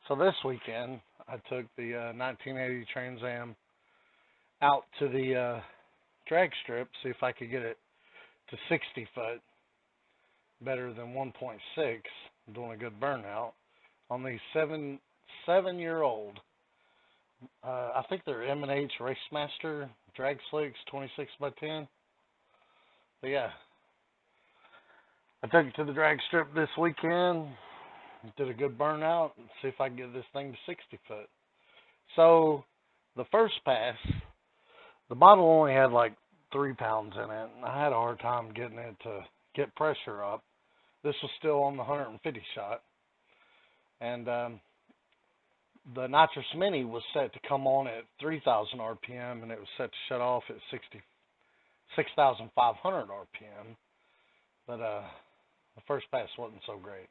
So this weekend, I took the 1980 Trans Am out to the drag strip, see if I could get it to 60 foot, better than 1.6, doing a good burnout on these seven-year old. I think they're M&H Racemaster drag slicks, 26 by 10. But yeah, I took it to the drag strip this weekend, did a good burnout, and see if I can get this thing to 60 foot. So the first pass, the bottle only had like 3 pounds in it, and I had a hard time getting it to get pressure up. This was still on the 150 shot, and the Nitrous Mini was set to come on at 3,000 RPM, and it was set to shut off at 6,500 RPM. But the first pass wasn't so great.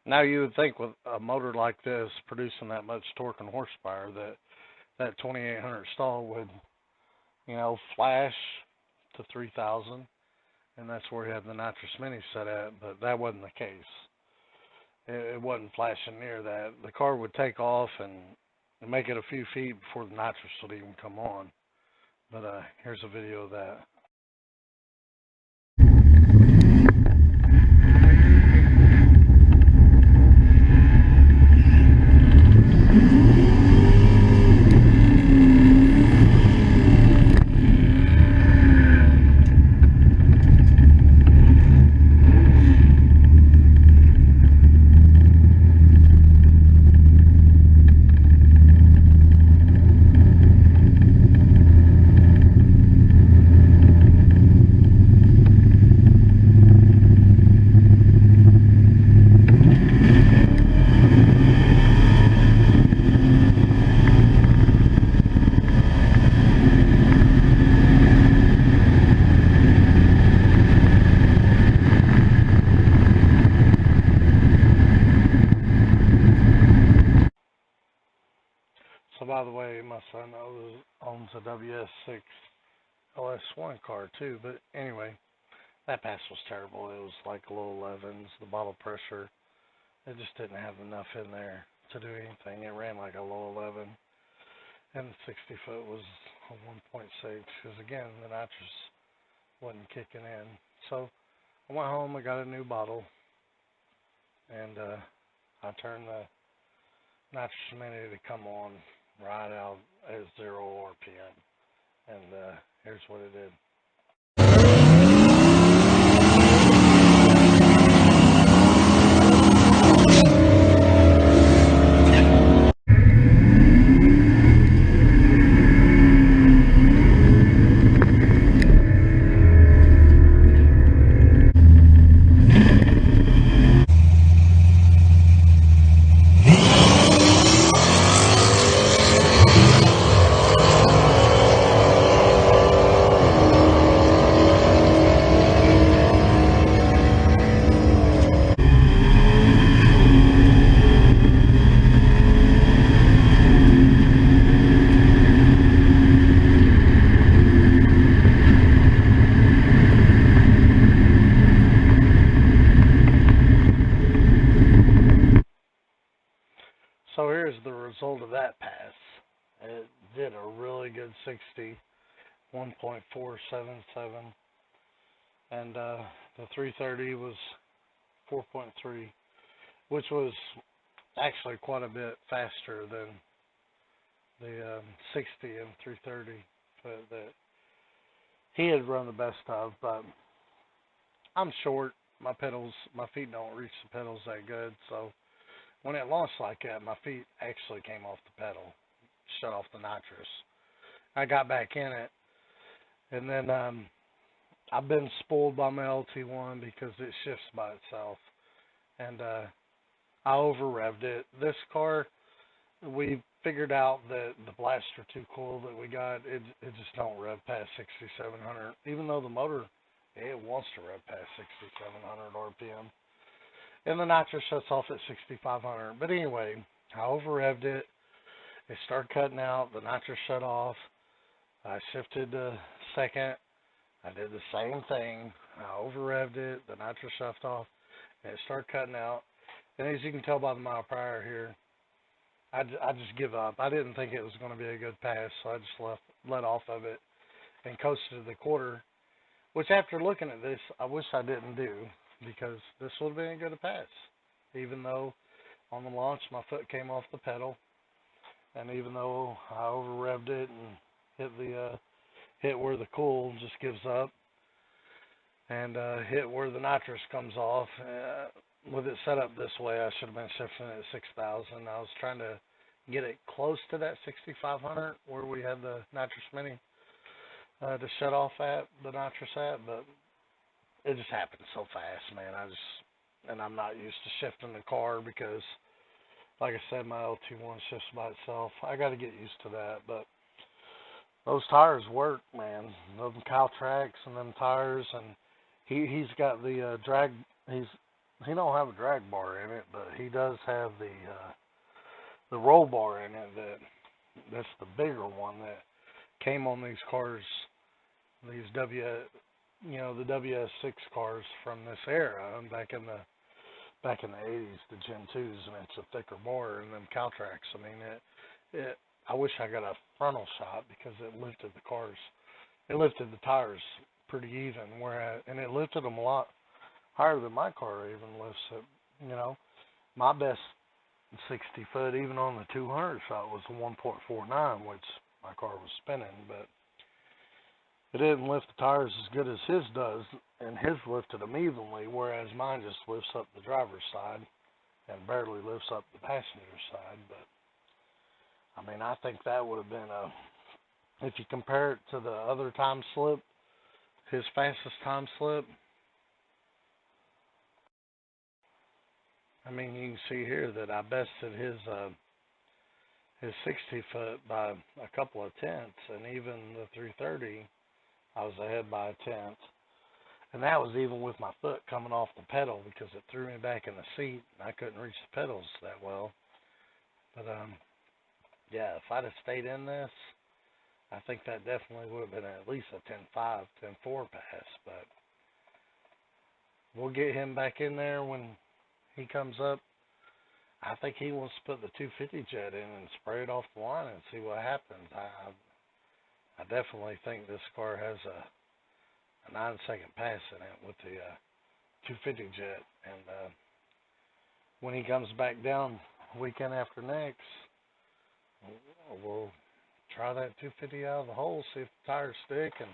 Now you would think with a motor like this producing that much torque and horsepower that 2800 stall would, flash to 3,000, and that's where he had the Nitrous Mini set at, but that wasn't the case. It wasn't flashing near that. The car would take off and make it a few feet before the nitrous would even come on. But here's a video of that. So by the way, my son owns a WS6 LS1 car too. But anyway, that pass was terrible. It was like low 11s. The bottle pressure, it just didn't have enough in there to do anything. It ran like a low 11, and the 60 foot was a 1.6 because again the nitrous wasn't kicking in. So I went home. I got a new bottle, and I turned the Nitrous Mini to come on right out at 0 RPM, and here's what it did. So here's the result of that pass. It did a really good 60, 1.477, and the 330 was 4.3, which was actually quite a bit faster than the 60 and 330 that he had run the best of. But I'm short. My feet don't reach the pedals that good, so when it launched like that, my feet actually came off the pedal, shut off the nitrous. I got back in it, and then I've been spoiled by my LT1 because it shifts by itself, and I over-revved it. This car, we figured out that the blaster 2 coil that we got, it just don't rev past 6,700, even though the motor, it wants to rev past 6,700 RPM. And the nitrous shuts off at 6,500. But anyway, I over-revved it. It started cutting out. The nitrous shut off. I shifted to second. I did the same thing. I over-revved it. The nitrous shut off. And it started cutting out. And as you can tell by the mile per hour here, I just give up. I didn't think it was going to be a good pass, so I just let off of it and coasted to the quarter. Which, after looking at this, I wish I didn't do because this would have been a good pass. Even though on the launch my foot came off the pedal, and even though I over revved it and hit where the cool just gives up, and hit where the nitrous comes off. With it set up this way, I should have been shifting at 6,000. I was trying to get it close to that 6,500 where we had the nitrous mini to shut off at the nitrous at, but it just happened so fast, man. And I'm not used to shifting the car because, like I said, my LT1 shifts by itself. I got to get used to that, but those tires work, man. Those Caltracs and them tires, and he's got the drag. He don't have a drag bar in it, but he does have the roll bar in it. That's the bigger one that came on these cars, these the WS6 cars from this era, back in the 80s, the Gen 2s, and it's a thicker bar in them Caltracs. I mean, I wish I got a frontal shot because it lifted the tires pretty even, and it lifted them a lot higher than my car even lifts it. My best 60 foot, even on the 200 shot, was a 1.49, which my car was spinning, but it didn't lift the tires as good as his does, and his lifted them evenly, whereas mine just lifts up the driver's side and barely lifts up the passenger side. But I mean, I think that would have been if you compare it to the other time slip, his fastest time slip, I mean, you can see here that I bested his 60 foot by a couple of tenths, and even the 330, I was ahead by a tenth. And that was even with my foot coming off the pedal because it threw me back in the seat and I couldn't reach the pedals that well. But yeah, if I'd have stayed in this, I think that definitely would have been at least a 10.5, 10.4 pass. But we'll get him back in there when he comes up. I think he wants to put the 250 jet in and spray it off the line and see what happens. I definitely think this car has a 9-second pass in it with the 250 jet. And when he comes back down weekend after next, we'll try that 250 out of the hole, see if the tires stick, and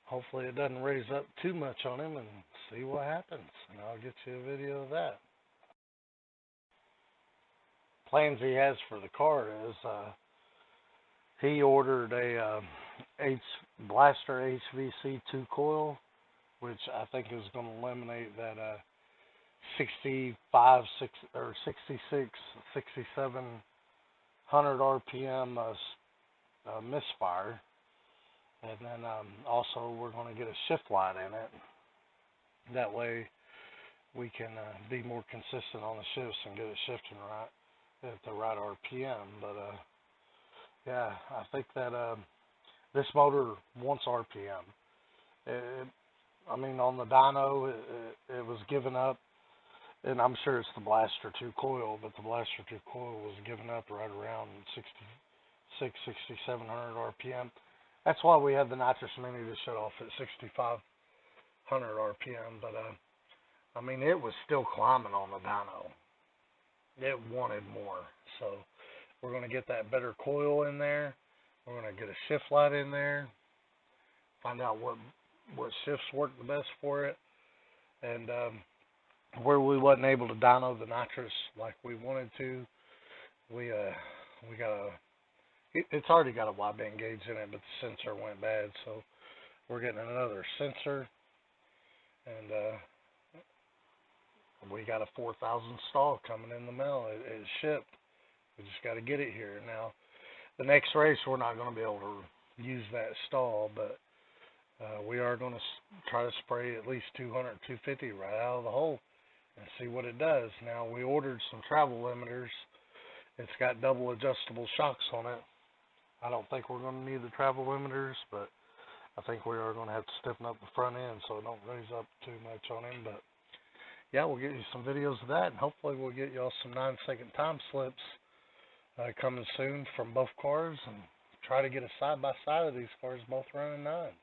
hopefully it doesn't raise up too much on him, and see what happens. And I'll get you a video of that. Plans he has for the car is he ordered a Blaster HVC 2 coil, which I think is going to eliminate that 65, 66, 6700 RPM misfire. And then also we're going to get a shift light in it. That way we can be more consistent on the shifts and get it shifting right at the right RPM. But yeah, I think that this motor wants RPM. I mean, on the dyno, it was given up, and I'm sure it's the Blaster 2 coil, but the Blaster 2 coil was given up right around 6700 RPM. That's why we had the nitrous mini to shut off at 6500 RPM. But I mean, it was still climbing on the dyno. It wanted more, so we're going to get that better coil in there. We're going to get a shift light in there, find out what shifts work the best for it, and where we wasn't able to dyno the nitrous like we wanted to, we got it's already got a wideband gauge in it, but the sensor went bad, so we're getting another sensor, and we got a 4,000 stall coming in the mail. It's shipped. We just got to get it here. Now, the next race, we're not going to be able to use that stall, but we are going to try to spray at least 200, 250 right out of the hole and see what it does. Now, we ordered some travel limiters. It's got double adjustable shocks on it. I don't think we're going to need the travel limiters, but I think we are going to have to stiffen up the front end so it don't raise up too much on him. But yeah, we'll get you some videos of that, and hopefully we'll get y'all some 9-second time slips coming soon from both cars, and try to get a side by side of these cars both running nines.